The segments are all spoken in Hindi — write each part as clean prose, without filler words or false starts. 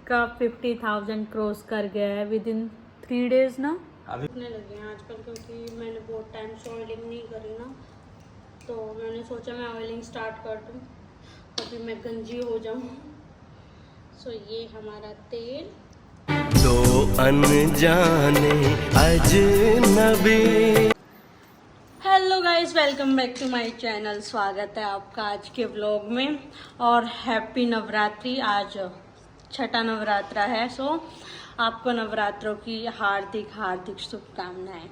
का 50,000 क्रॉस कर गया है विद इन 3 days ना। अभी लगे हैं आजकल, क्योंकि मैंने बहुत टाइम से ऑयलिंग नहीं करी ना, तो मैंने सोचा मैं ऑयलिंग स्टार्ट कर दूँ, अभी मैं गंजी हो जाऊँ। सो ये हमारा तेल, दो अनजाने अजनबी। Hello guys, welcome back to my channel. स्वागत है आपका आज के व्लॉग में और हैप्पी नवरात्रि। आज छठा नवरात्रा है, सो आपको नवरात्रों की हार्दिक हार्दिक शुभकामनाएं।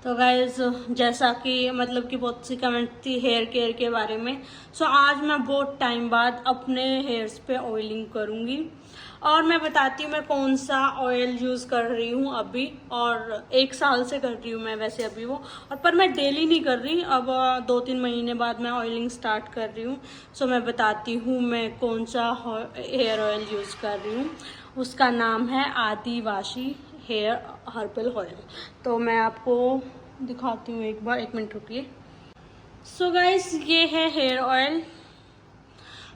तो गाइस, जैसा कि मतलब कि बहुत सी कमेंट थी हेयर केयर के बारे में, सो आज मैं बहुत टाइम बाद अपने हेयर्स पे ऑयलिंग करूँगी और मैं बताती हूँ मैं कौन सा ऑयल यूज़ कर रही हूँ अभी, और 1 साल से कर रही हूँ मैं वैसे अभी वो, और पर मैं डेली नहीं कर रही, अब 2-3 महीने बाद मैं ऑयलिंग स्टार्ट कर रही हूँ। सो मैं बताती हूँ मैं कौन सा हेयर ऑयल यूज़ कर रही हूँ। उसका नाम है आदिवासी हेयर हर्बल ऑयल। तो मैं आपको दिखाती हूँ एक बार, 1 मिनट रुकिए। सो गाइस, ये है हेयर ऑयल।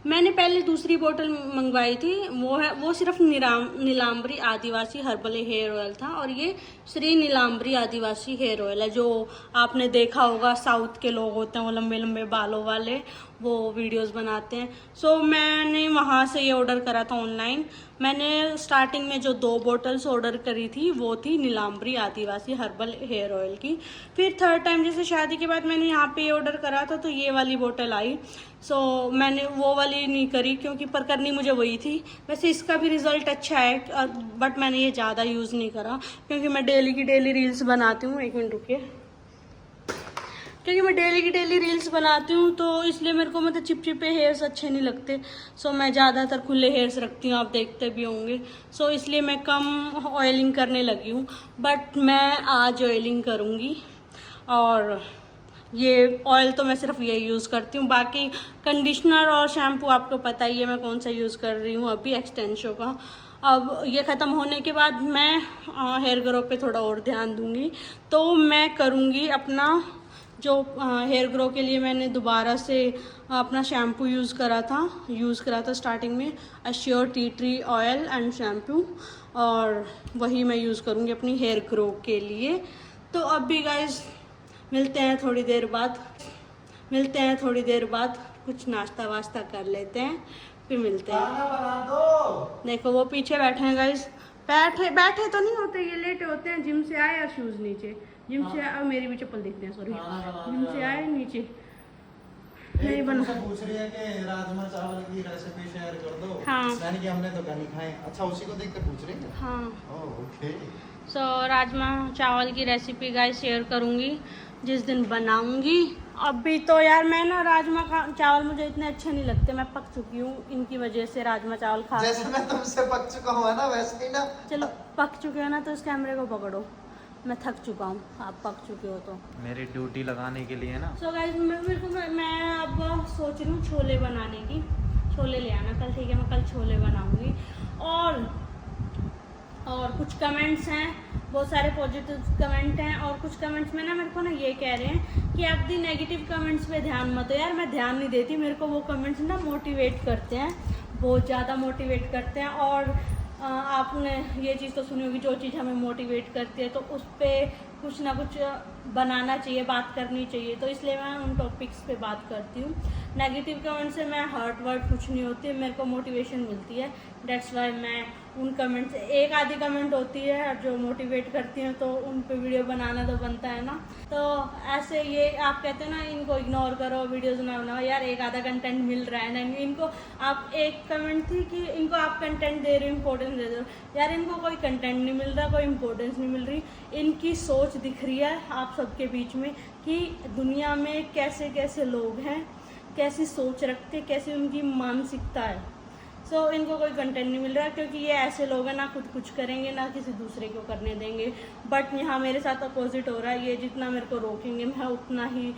मैंने पहले दूसरी बोतल मंगवाई थी, वो सिर्फ नीलांबरी आदिवासी हर्बल हेयर ऑयल था, और ये श्री नीलांबरी आदिवासी हेयर ऑयल है, जो आपने देखा होगा साउथ के लोग होते हैं वो लंबे लंबे बालों वाले, वो वीडियोस बनाते हैं। सो मैंने वहाँ से ये ऑर्डर करा था ऑनलाइन। मैंने स्टार्टिंग में जो 2 बोतल्स ऑर्डर करी थी वो थी नीलांबरी आदिवासी हर्बल हेयर ऑयल की। फिर थर्ड टाइम जैसे शादी के बाद मैंने यहाँ पे ऑर्डर करा था, तो ये वाली बोतल आई। सो मैंने वो वाली नहीं करी क्योंकि पर करनी मुझे वही थी। वैसे इसका भी रिजल्ट अच्छा है, बट मैंने ये ज़्यादा यूज़ नहीं करा क्योंकि मैं डेली की डेली रील्स बनाती हूँ। 1 मिनट रुकिए। क्योंकि मैं डेली की डेली रील्स बनाती हूँ, तो इसलिए मेरे को मतलब चिपचिपे हेयर्स अच्छे नहीं लगते। सो मैं ज़्यादातर खुले हेयर्स रखती हूँ, आप देखते भी होंगे। सो इसलिए मैं कम ऑयलिंग करने लगी हूँ, बट मैं आज ऑयलिंग करूँगी। और ये ऑयल तो मैं सिर्फ ये यूज़ करती हूँ, बाकी कंडीशनर और शैम्पू आपको पता ही है मैं कौन सा यूज़ कर रही हूँ अभी, एक्सटेंशो का। अब ये ख़त्म होने के बाद मैं हेयर ग्रो पे थोड़ा और ध्यान दूँगी, तो मैं करूँगी अपना जो हेयर ग्रो के लिए मैंने दोबारा से अपना शैम्पू यूज़ करा था स्टार्टिंग में, assure tea tree oil and shampoo, और वही मैं यूज़ करूँगी अपनी हेयर ग्रो के लिए। तो अब भी गाइस मिलते हैं थोड़ी देर बाद, कुछ नाश्ता वास्ता कर लेते हैं, फिर मिलते हैं। बना दो। देखो वो पीछे बैठे हैं गाइस, बैठे तो नहीं होते, ये लेटे होते हैं। जिम से आए और शूज नीचे, जिम से आए, मेरी भी चप्पल दिखते हैं, सॉरी, जिम से आए नीचे नहीं बना। पूछ रही है कि राजमा चावल की रेसिपी शेयर कर दो। हाँ, मैंने कि हमने तो कहीं खाए। अच्छा, उसी को देखकर पूछ रही है। हाँ। ओके। सो राजमा चावल की रेसिपी गाइस शेयर करूँगी जिस दिन बनाऊँगी। अभी तो यार मैं ना राजमा चावल मुझे इतने अच्छे नहीं लगते, मैं पक चुकी हूँ इनकी वजह से राजमा चावल खा। जैसे मैं तुमसे पक चुका हूँ ना, वैसे ही ना। चलो पक चुके हो ना, तो इस कैमरे को पकड़ो, मैं थक चुका हूँ, आप पक चुके हो तो। मेरी ड्यूटी लगाने के लिए ना। सो गाइस, मैं अब सोच रही हूँ छोले बनाने की। छोले ले आना कल, ठीक है, मैं कल छोले बनाऊँगी। और कुछ कमेंट्स हैं, बहुत सारे पॉजिटिव कमेंट हैं, और कुछ कमेंट्स में ना मेरे को ना ये कह रहे हैं कि आप दी नेगेटिव कमेंट्स पे ध्यान मत दो। यार मैं ध्यान नहीं देती, मेरे को वो कमेंट्स ना मोटिवेट करते हैं, बहुत ज़्यादा मोटिवेट करते हैं। और आपने ये चीज़ तो सुनी होगी, जो चीज़ हमें मोटिवेट करती है तो उस पर कुछ ना कुछ बनाना चाहिए, बात करनी चाहिए, तो इसलिए मैं उन टॉपिक्स पे बात करती हूँ। नेगेटिव कमेंट से मैं हर्ट वर्ट कुछ नहीं होती, मेरे को मोटिवेशन मिलती है, डेट्स वाई मैं उन कमेंट से, एक आधी कमेंट होती है जो मोटिवेट करती हैं, तो उन पे वीडियो बनाना तो बनता है ना। तो ऐसे ये आप कहते हैं ना इनको इग्नोर करो, वीडियोस ना बनाओ, यार एक आधा कंटेंट मिल रहा है ना इनको। आप एक कमेंट थी कि इनको आप कंटेंट दे रहे हो, इंपॉर्टेंस दे दो, यार इनको कोई कंटेंट नहीं मिल रहा, कोई इंपॉर्टेंस नहीं मिल रही। इनकी सोच दिख रही है आप सबके बीच में कि दुनिया में कैसे कैसे लोग हैं, कैसी सोच रखते, कैसी उनकी मानसिकता है। सो इनको कोई कंटेंट नहीं मिल रहा, क्योंकि ये ऐसे लोग हैं ना खुद कुछ करेंगे ना किसी दूसरे को करने देंगे। बट यहाँ मेरे साथ अपोजिट हो रहा है, ये जितना मेरे को रोकेंगे मैं उतना ही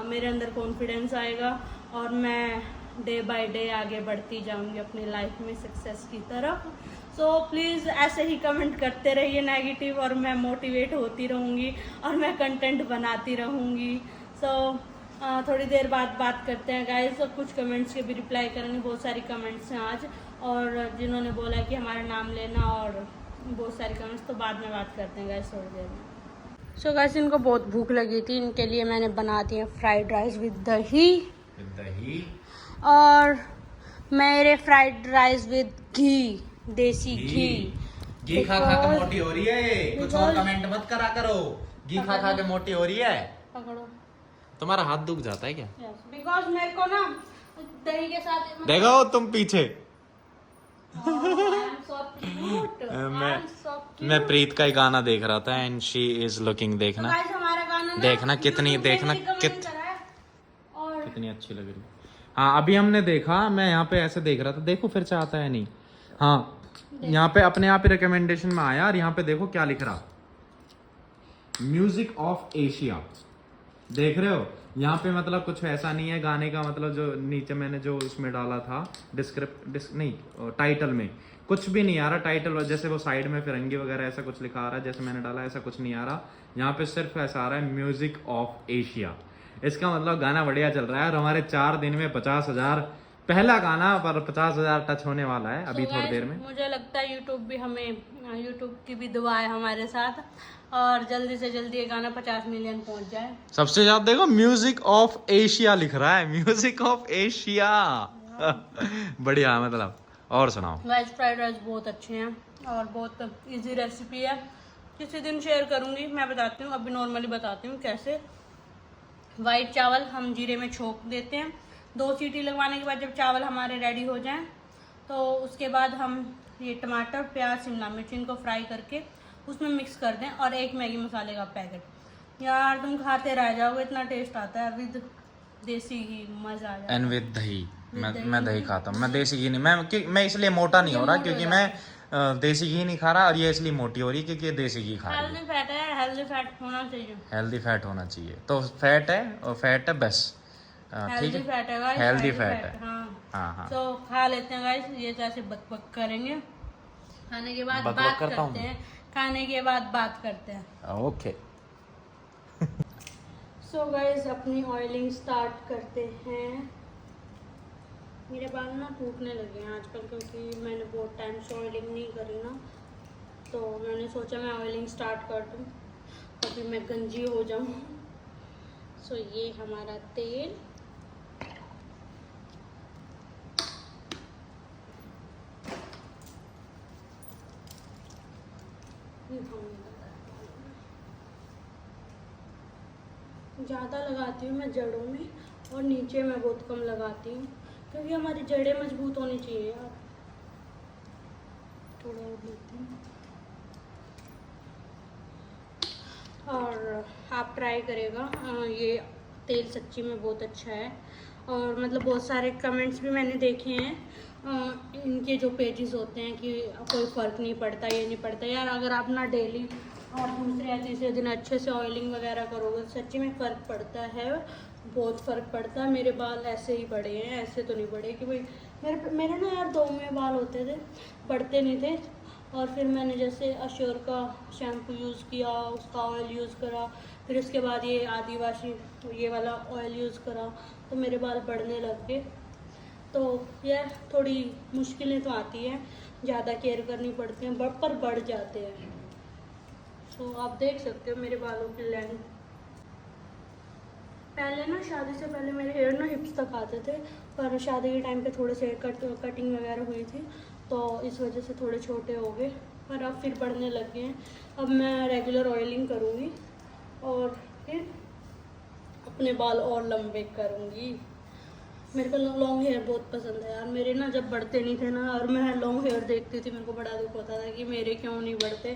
मेरे अंदर कॉन्फिडेंस आएगा, और मैं डे बाय डे आगे बढ़ती जाऊँगी अपनी लाइफ में सक्सेस की तरफ। सो प्लीज़ ऐसे ही कमेंट करते रहिए नेगेटिव, और मैं मोटिवेट होती रहूँगी और मैं कंटेंट बनाती रहूँगी। सो थोड़ी देर बाद बात करते हैं गाइस, और कुछ कमेंट्स के भी रिप्लाई करेंगे, बहुत सारी कमेंट्स हैं आज। और जिन्होंने बोला कि हमारा नाम लेना और बहुत सारे कमेंट्स, तो बाद में बात करते हैं गाइस थोड़ी देर में। सो गाइस इनको बहुत भूख लगी थी, इनके लिए मैंने बना दिए फ्राइड राइस विद दही और मेरे फ्राइड राइस विद घी, देसी घी खा खा के मोटी हो रही है। कुछ और कमेंट मत करा करो। घी खा खा के मोटी हो रही है। पकड़ो। तुम्हारा हाथ दुख जाता है क्या? बिकॉज मेरे को ना दही के साथ देखो तुम पीछे। मैं प्रीत का ही गाना देख रहा था एंड शी इज लुकिंग। देखना देखना कितनी कितनी अच्छी लग रही। हाँ अभी हमने देखा, मैं यहाँ पे ऐसे देख रहा था, देखो फिर से आता है नहीं। हाँ यहाँ पे अपने आप ही रिकमेंडेशन में आया और यहाँ पे देखो क्या लिख रहा, म्यूजिक ऑफ एशिया। देख रहे हो यहाँ पे, मतलब कुछ ऐसा नहीं है गाने का, मतलब जो नीचे मैंने जो उसमें डाला था नहीं टाइटल में कुछ भी नहीं आ रहा। टाइटल जैसे वो साइड में फिरंगी वगैरह ऐसा कुछ लिखा आ रहा है, जैसे मैंने डाला ऐसा कुछ नहीं आ रहा। यहाँ पे सिर्फ ऐसा आ रहा है म्यूजिक ऑफ एशिया। इसका मतलब गाना बढ़िया चल रहा है और हमारे 4 दिन में 50,000 पहला गाना पर 50,000 टच होने वाला है अभी थोड़ी देर में। मुझे लगता है यूट्यूब की भी दुआ है हमारे साथ और जल्दी से जल्दी ये गाना 50 मिलियन पहुंच जाए। सबसे ज्यादा देखो म्यूजिक ऑफ एशिया लिख रहा है, म्यूजिक ऑफ एशिया। बढ़िया, मतलब और सुनाओ। वेज फ्राइड राइस बहुत अच्छे हैं और बहुत इजी रेसिपी है, किसी दिन शेयर करूंगी। मैं बताती हूँ, अभी नॉर्मली बताती हूँ कैसे। वाइट चावल हम जीरे में छोंक देते हैं, 2 सीटी लगवाने के बाद जब चावल हमारे रेडी हो जाएं तो उसके बाद हम ये टमाटर, प्याज, शिमला मिर्च इनको फ्राई करके उसमें मिक्स कर दें और 1 मैगी मसाले का पैकेट। यार तुम खाते रह जाओगे, इतना टेस्ट आता है विद देसी घी, मजा आ जाता है। एंड विद दही। मैं दही खाता हूँ, मैं देसी घी नहीं। मैं इसलिए मोटा नहीं हो रहा क्योंकि मैं देसी घी नहीं खा रहा, और ये इसलिए मोटी हो रही है क्योंकि ये देसी घी खा रही है। हेल्दी फैट है, हेल्दी फैट होना चाहिए। हेल्दी फैट होना चाहिए, तो फैट है और फैट है बस। ठीक है, फैट है गाइस, हेल्दी फैट है। हाँ हाँ तो खा लेते हैं गाइस। ये जैसे बक करेंगे, खाने के बाद बक-बक बात करता करते हैं, खाने के बाद बात करते हैं। ओके। सो गाइस अपनी ऑयलिंग स्टार्ट करते हैं। मेरे बाल ना टूटने लगे हैं आजकल क्योंकि मैंने बहुत टाइम से ऑयलिंग नहीं करी ना, तो मैंने सोचा मैं ऑयलिंग स्टार्ट कर दूँ, कभी मैं गंजी हो जाऊँ। सो ये हमारा तेल, ज़्यादा लगाती हूँ मैं जड़ों में और नीचे मैं बहुत कम लगाती हूँ क्योंकि हमारी जड़ें मजबूत होनी चाहिए यार। थोड़ा और लेती हूँ और आप ट्राई करेगा। ये तेल सच्ची में बहुत अच्छा है और मतलब बहुत सारे कमेंट्स भी मैंने देखे हैं इनके जो पेजेस होते हैं कि कोई फ़र्क नहीं पड़ता, ये नहीं पड़ता। यार अगर आप ना डेली और दूसरे या तीसरे दिन अच्छे से ऑयलिंग वगैरह करोगे तो सच्ची में फ़र्क पड़ता है, बहुत फ़र्क पड़ता है। मेरे बाल ऐसे ही बढ़े हैं, ऐसे तो नहीं बढ़े कि भाई मेरे ना यार 2 में बाल होते थे, बढ़ते नहीं थे। और फिर मैंने जैसे अश्योर का शैम्पू यूज़ किया, उसका ऑयल यूज़ करा, फिर उसके बाद ये आदिवासी ये वाला ऑयल यूज़ करा तो मेरे बाल बढ़ने लग गए। तो यार थोड़ी मुश्किलें तो आती हैं, ज़्यादा केयर करनी पड़ती हैं पर बढ़ जाते हैं। तो आप देख सकते हो मेरे बालों की लेंथ। पहले ना शादी से पहले मेरे हेयर ना हिप्स तक आते थे, पर शादी के टाइम पे थोड़े से कटिंग वगैरह हुई थी तो इस वजह से थोड़े छोटे हो गए, पर अब फिर बढ़ने लग गए हैं। अब मैं रेगुलर ऑयलिंग करूँगी और फिर अपने बाल और लंबे करूँगी। मेरे को लॉन्ग हेयर बहुत पसंद है यार। मेरे ना जब बढ़ते नहीं थे ना और मैं लॉन्ग हेयर देखती थी, मेरे को बड़ा दुख होता था कि मेरे क्यों नहीं बढ़ते,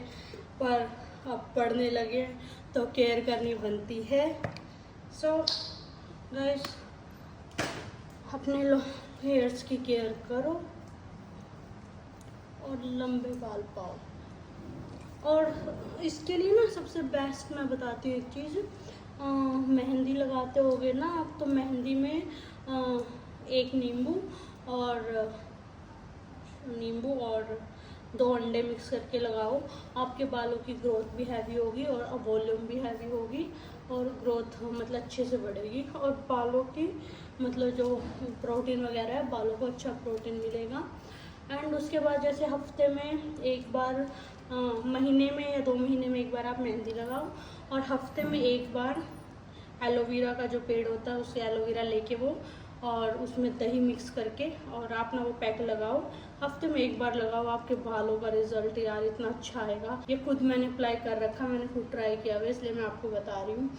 पर अब बढ़ने लगे तो केयर करनी बनती है। सो गाइस अपने लॉन्ग हेयर्स की केयर करो और लंबे बाल पाओ। और इसके लिए ना सबसे बेस्ट मैं बताती हूँ एक चीज़, मेहंदी लगाते होगे ना आप, तो मेहंदी में 1 नींबू और 2 अंडे मिक्स करके लगाओ। आपके बालों की ग्रोथ भी हैवी होगी और वॉल्यूम भी हैवी होगी और ग्रोथ मतलब अच्छे से बढ़ेगी और बालों की मतलब जो प्रोटीन वगैरह है, बालों को अच्छा प्रोटीन मिलेगा। एंड उसके बाद जैसे हफ्ते में एक बार, महीने में या 2 महीने में एक बार आप मेहंदी लगाओ, और हफ्ते में एक बार एलोवेरा का जो पेड़ होता है उससे एलोवेरा लेके वो और उसमें दही मिक्स करके और आप ना वो पैक लगाओ। हफ्ते में एक बार लगाओ, आपके बालों का रिजल्ट यार इतना अच्छा आएगा। ये खुद मैंने अप्लाई कर रखा, मैंने खुद ट्राई किया हुआ, इसलिए मैं आपको बता रही हूँ।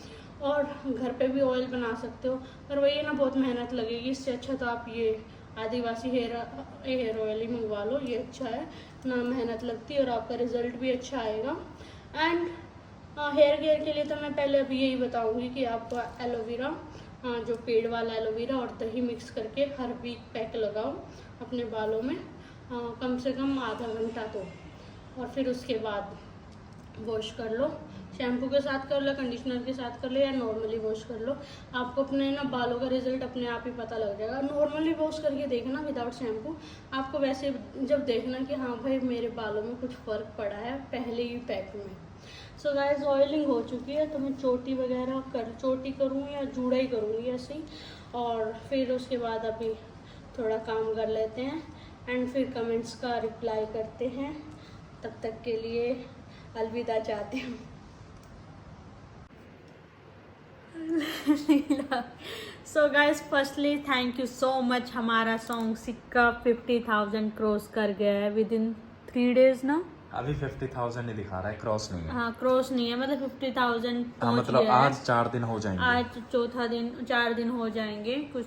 और घर पे भी ऑयल बना सकते हो, पर वही ना बहुत मेहनत लगेगी। इससे अच्छा तो आप ये आदिवासी हेयर ऑयल ही मंगवा लो, ये अच्छा है ना, मेहनत लगती है और आपका रिजल्ट भी अच्छा आएगा। एंड हेयर केयर के लिए तो मैं पहले अभी यही बताऊंगी कि आपको एलोवेरा, जो पेड़ वाला एलोवेरा और दही मिक्स करके हर वीक पैक लगाओ अपने बालों में, कम से कम आधा घंटा तो, और फिर उसके बाद वॉश कर लो। शैम्पू के साथ कर लो, कंडीशनर के साथ कर लो, या नॉर्मली वॉश कर लो। आपको अपने ना बालों का रिजल्ट अपने आप ही पता लग जाएगा। नॉर्मली वॉश करके देखना विदाउट शैम्पू, आपको वैसे जब देखना कि हाँ भाई मेरे बालों में कुछ फ़र्क पड़ा है पहले ही पैक में। सो गाइस, ऑयलिंग हो चुकी है तो मैं चोटी वगैरह चोटी करूँ या जूड़ा ही करूँगी ऐसे ही, और फिर उसके बाद अभी थोड़ा काम कर लेते हैं एंड फिर कमेंट्स का रिप्लाई करते हैं। तब तक के लिए अलविदा चाहती हूँ। So guys, firstly thank you so much. हमारा सॉन्ग सिक्का 50,000 क्रॉस कर गया है विद इन 3 days ना। अभी 50,000 ही दिखा रहा है, क्रॉस नहीं है। हाँ, क्रॉस नहीं है, मतलब 50,000 हाँ, पहुंच मतलब गया है। आज 4 दिन हो जाएंगे। आज चौथा दिन, 4 दिन हो जाएंगे कुछ,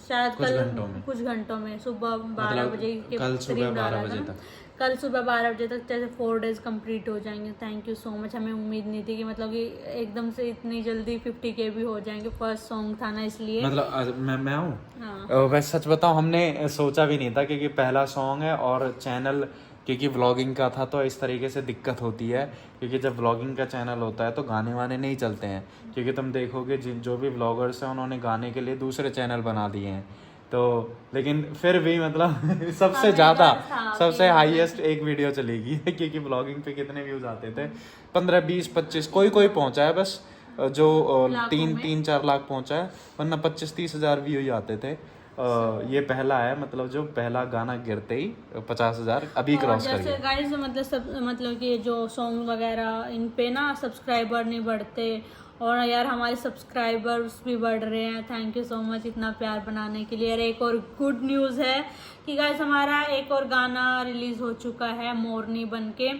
शायद कुछ कल घंटों में। कुछ घंटों में। सुबह 12 मतलब बजे के कल सुबह करीब 12 डाला बजे था। तक। कल सुबह 12 बजे तक, जैसे 4 days कंप्लीट हो जाएंगे। Thank you so much. हमें उम्मीद नहीं थी कि मतलब कि एकदम से इतनी जल्दी 50K भी हो जाएंगे। फर्स्ट सॉन्ग था ना, इसलिए। मतलब मैं हूँ। हाँ, वैसे सच बताऊँ, हमने सोचा भी नहीं था क्योंकि पहला सॉन्ग है और चैनल, क्योंकि व्लॉगिंग का था तो इस तरीके से दिक्कत होती है। क्योंकि जब व्लॉगिंग का चैनल होता है तो गाने वाने नहीं चलते हैं, क्योंकि तुम देखोगे जो भी व्लॉगर्स हैं उन्होंने गाने के लिए दूसरे चैनल बना दिए हैं। तो लेकिन फिर भी मतलब सबसे ज़्यादा, सबसे हाईएस्ट एक वीडियो चलेगी क्योंकि व्लॉगिंग पे कितने व्यूज़ आते थे? 15, 20, 25, कोई पहुंचा है बस, जो 3-4 लाख पहुंचा है, वरना 25-30 हज़ार व्यू ही आते थे। ये पहला है, मतलब जो पहला गाना गिरते ही 50,000 अभी क्रॉस कर गया। गाइस, मतलब कि जो सॉन्ग वगैरह इन पे ना सब्सक्राइबर नहीं बढ़ते, और यार हमारे सब्सक्राइबर्स भी बढ़ रहे हैं। थैंक यू सो मच इतना प्यार बनाने के लिए। और एक और गुड न्यूज़ है कि गाइस, हमारा एक और गाना रिलीज हो चुका है, मोरनी बनके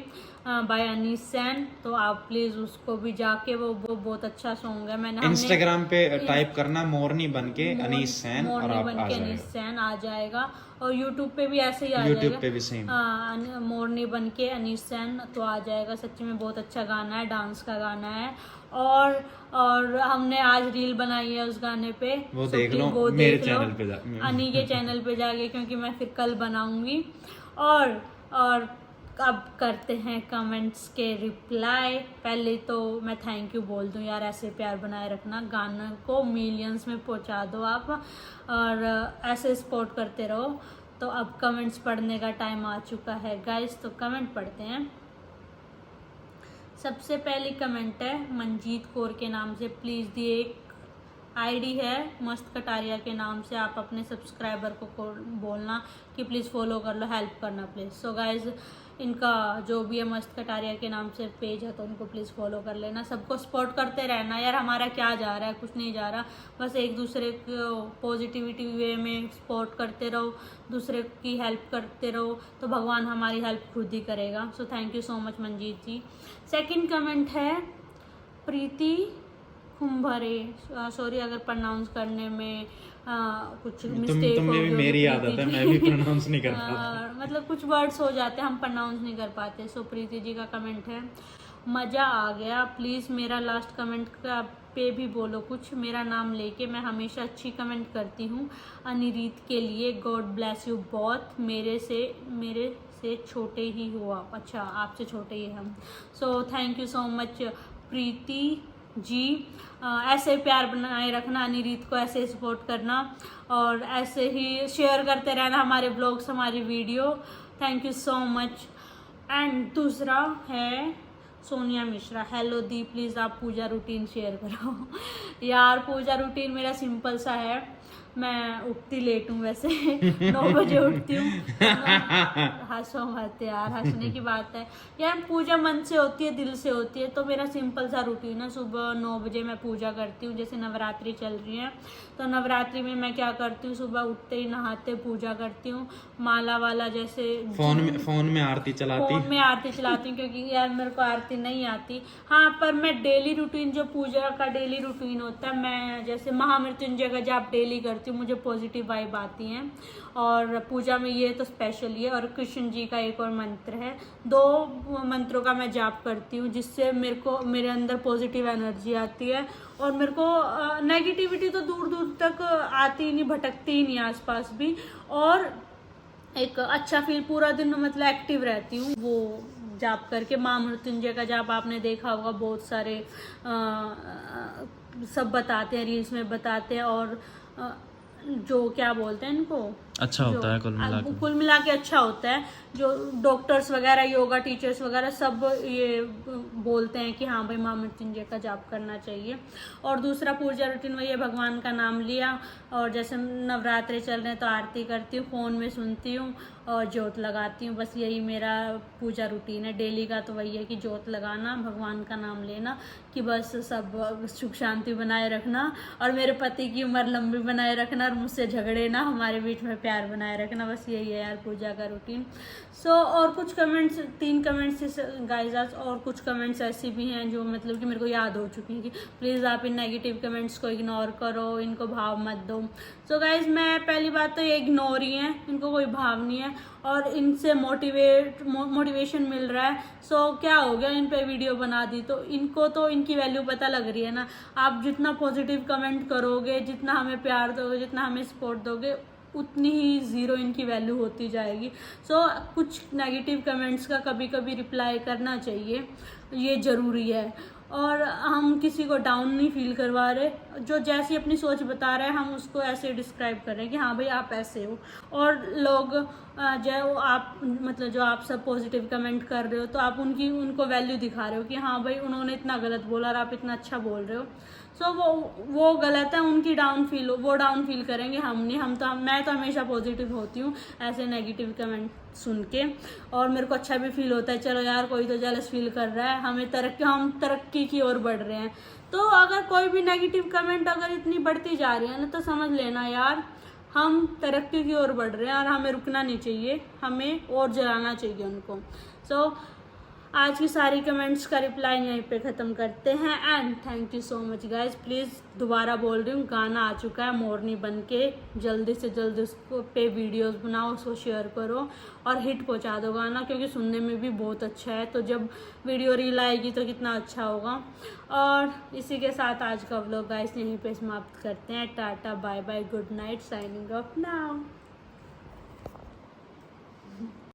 बाय अनीस सैन। तो आप प्लीज उसको भी जाके, वो बहुत अच्छा सॉन्ग है। मैंने इंस्टाग्राम पे टाइप करना मोरनी बनके अनीस सैन और आप आ अनीस सैन आ जाएगा, और यूट्यूब पे भी ऐसे ही आ जाएगा, यूट्यूब पे भी सेम मोरनी बनके अनीस सैन तो आ जाएगा। सच्ची में बहुत अच्छा गाना है, डांस का गाना है। और हमने आज रील बनाई है उस गाने पे, वो देख लो मेरे चैनल पे अनी के चैनल पे जाके, क्योंकि मैं फिर कल बनाऊंगी। और अब करते हैं कमेंट्स के रिप्लाई। पहले तो मैं थैंक यू बोल दूं यार, ऐसे प्यार बनाए रखना, गाना को मिलियंस में पहुंचा दो आप, और ऐसे सपोर्ट करते रहो। तो अब कमेंट्स पढ़ने का टाइम आ चुका है गाइस, तो कमेंट पढ़ते हैं। सबसे पहली कमेंट है मंजीत कौर के नाम से। प्लीज़ दिए एक आईडी है मस्त कटारिया के नाम से, आप अपने सब्सक्राइबर को बोलना कि प्लीज़ फॉलो कर लो, हेल्प करना प्लीज़। सो गाइज, इनका जो भी है मस्त कटारिया के नाम से पेज है, तो उनको प्लीज़ फॉलो कर लेना। सबको सपोर्ट करते रहना यार, हमारा क्या जा रहा है, कुछ नहीं जा रहा, बस एक दूसरे को पॉजिटिविटी वे में सपोर्ट करते रहो, दूसरे की हेल्प करते रहो, तो भगवान हमारी हेल्प खुद ही करेगा। So thank you so much Manjeet ji. Second comment है प्रीति कुंभरे, सॉरी अगर प्रोनाउंस करने में कुछ मिस्टेक तुम में भी मेरी आदत है, मैं भी प्रोनाउंस नहीं कर पाता, मतलब कुछ वर्ड्स हो जाते हैं हम प्रोनाउंस नहीं कर पाते। सो प्रीति जी का कमेंट है, मज़ा आ गया, प्लीज़ मेरा लास्ट कमेंट का पे भी बोलो कुछ, मेरा नाम लेके, मैं हमेशा अच्छी कमेंट करती हूँ अनिरीत के लिए, गॉड ब्लेस यू बहुत, मेरे से छोटे ही हो आप। अच्छा, आपसे छोटे ही हम। So thank you so much Preeti ji. ऐसे प्यार बनाए रखना, अनिरीत को ऐसे सपोर्ट करना, और ऐसे ही शेयर करते रहना हमारे ब्लॉग्स, हमारी video. Thank you so much. And दूसरा है Sonia Mishra, hello the, please आप पूजा रूटीन शेयर करो। यार पूजा रूटीन मेरा सिंपल सा है, मैं उठती लेट हूँ वैसे 9 बजे उठती हूँ। हंसो मत यार, हंसने की बात है यार। पूजा मन से होती है, दिल से होती है। तो मेरा सिंपल सा रूटीन है, सुबह 9 बजे मैं पूजा करती हूँ। जैसे नवरात्रि चल रही है तो नवरात्रि में मैं क्या करती हूँ, सुबह उठते ही नहाते पूजा करती हूँ। माला वाला जैसे फोन में आरती चलाती। फोन में आरती चलाती हूँ क्योंकि यार मेरे को आरती नहीं आती। हाँ, पर मैं डेली रूटीन, जो पूजा का डेली रूटीन होता है, मैं जैसे महामृत्युंजय का जाप डेली करती हूँ, मुझे पॉजिटिव वाइब आती हैं। और पूजा में ये तो स्पेशल ही है। और कृष्ण जी का एक और मंत्र है, 2 मंत्रों का मैं जाप करती हूँ, जिससे मेरे अंदर पॉजिटिव एनर्जी आती है। और मेरे को नेगेटिविटी तो दूर दूर तक आती ही नहीं, भटकती ही नहीं आसपास भी। और एक अच्छा फील, पूरा दिन मतलब एक्टिव रहती हूँ वो जाप करके। माँ मृत्युंजय का जाप आपने देखा होगा, बहुत सारे सब बताते हैं, रील्स में बताते हैं। और जो क्या बोलते हैं इनको, अच्छा होता है कुल मिला के अच्छा होता है। जो डॉक्टर्स वगैरह, योगा टीचर्स वगैरह सब ये बोलते हैं कि हाँ भाई माँ मृत्युंजय का जाप करना चाहिए। और दूसरा पूजा रूटीन वही है, भगवान का नाम लिया। और जैसे नवरात्रे चल रहे हैं तो आरती करती हूँ, फ़ोन में सुनती हूँ और ज्योत लगाती हूँ। बस यही मेरा पूजा रूटीन है डेली का। तो वही है कि ज्योत लगाना, भगवान का नाम लेना, कि बस सब सुख शांति बनाए रखना और मेरे पति की उम्र लंबी बनाए रखना और मुझसे झगड़े ना, हमारे बीच में प्यार बनाए रखना। बस यही है यार पूजा का रूटीन। और कुछ कमेंट्स, 3 कमेंट्स गाइस आज, और कुछ कमेंट्स ऐसी भी हैं जो मतलब कि मेरे को याद हो चुकी हैं कि प्लीज़ आप इन नेगेटिव कमेंट्स को इग्नोर करो, इनको भाव मत दो। सो गाइस, मैं पहली बात तो ये इग्नोर ही है, इनको कोई भाव नहीं है और इनसे मोटिवेशन मिल रहा है। सो क्या हो गया, इन पे वीडियो बना दी तो इनको तो इनकी वैल्यू पता लग रही है ना। आप जितना पॉजिटिव कमेंट करोगे, जितना हमें प्यार दोगे, जितना हमें सपोर्ट दोगे, उतनी ही ज़ीरो इनकी वैल्यू होती जाएगी। कुछ नेगेटिव कमेंट्स का कभी कभी रिप्लाई करना चाहिए, ये ज़रूरी है। और हम किसी को डाउन नहीं फील करवा रहे, जो जैसी अपनी सोच बता रहे हैं हम उसको ऐसे डिस्क्राइब कर रहे हैं कि हाँ भाई आप ऐसे हो। और लोग जो आप मतलब जो आप सब पॉजिटिव कमेंट कर रहे हो तो आप उनको वैल्यू दिखा रहे हो कि हाँ भाई उन्होंने इतना गलत बोला और आप इतना अच्छा बोल रहे हो। वो गलत है, उनकी वो डाउन फील करेंगे, हम नहीं। मैं तो हमेशा पॉजिटिव होती हूँ ऐसे नेगेटिव कमेंट सुन के। और मेरे को अच्छा भी फील होता है, चलो यार कोई तो जेलस फील कर रहा है, हम तरक्की की ओर बढ़ रहे हैं। तो अगर कोई भी नेगेटिव कमेंट अगर इतनी बढ़ती जा रही है ना, तो समझ लेना यार हम तरक्की की ओर बढ़ रहे हैं और हमें रुकना नहीं चाहिए, हमें और जलाना चाहिए उनको। आज की सारी कमेंट्स का रिप्लाई यहीं पे ख़त्म करते हैं। And thank you so much guys. Please दोबारा बोल रही हूँ, गाना आ चुका है मोरनी बन के, जल्दी से जल्दी उसको पे वीडियोस बनाओ, उसको शेयर करो और हिट पहुँचा दो गाना, क्योंकि सुनने में भी बहुत अच्छा है। तो जब वीडियो रील आएगी तो कितना अच्छा होगा। और इसी के साथ आज का व्लॉग गाइस यहीं पे समाप्त करते हैं। Tata bye bye, good night, signing off now.